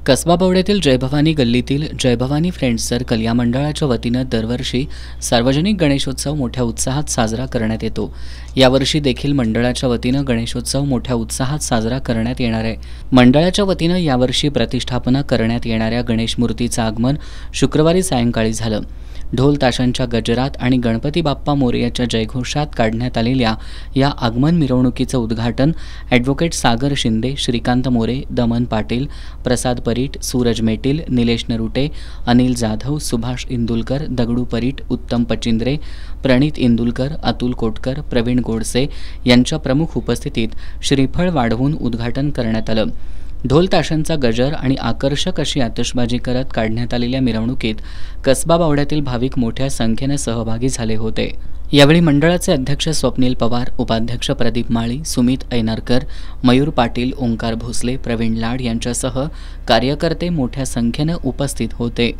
Kasba बावड्यातील Jai Bhavani गल्लीतील Jai Bhavani friends circle या मंडळाच्या वतीनं दरवर्षी सार्वजनिक गणेशोत्सव मोठ्या उत्साहात साजरा करण्यात येतो। यावर्षी देखील मंडळाच्या वतीनं गणेशोत्सव मोठ्या उत्साहात साजरा करण्यात येणार आहे। मंडळाच्या वतीनं यावर्षी प्रतिष्ठापना करण्यात येणाऱ्या गणेश मूर्तीचं आगमन शुक्रवारी सायंकाळी झालं। ढोल ताशांच्या गजरात आणि गणपती बाप्पा मोरयाच्या जयघोषात काढण्यात आलेल्या या आगमन मिरवणुकीचं उद्घाटन ॲडव्होकेट सागर शिंदे, श्रीकांत मोरे, दमन पाटील, प्रसाद परीट, सूरज मेटील, निलेश नरुटे, अनिल जाधव, सुभाष इंदुलकर, दगडू परीट, उत्तम पचिंद्रे, प्रणित इंदुलकर, अतुल कोटकर, प्रवीण गोडसे यांच्या प्रमुख उपस्थितीत श्रीफळ वाढवून उद्घाटन करण्यात आलं। ढोल ताशांचा गजर आणि आकर्षक अशी आतषबाजी करत काढण्यात आलेल्या मिरवणुकीत कसबा बावड्यातील भाविक मोठ्या संख्येने सहभागी झाले होते। यावेळी मंडळाचे अध्यक्ष स्वप्नील पवार, उपाध्यक्ष प्रदीप माळी, सुमित ऐनारकर, मयूर पाटील, ओंकार भोसले, प्रवीण लाड यांच्यासह कार्यकर्ते मोठ्या संख्येने उपस्थित होते।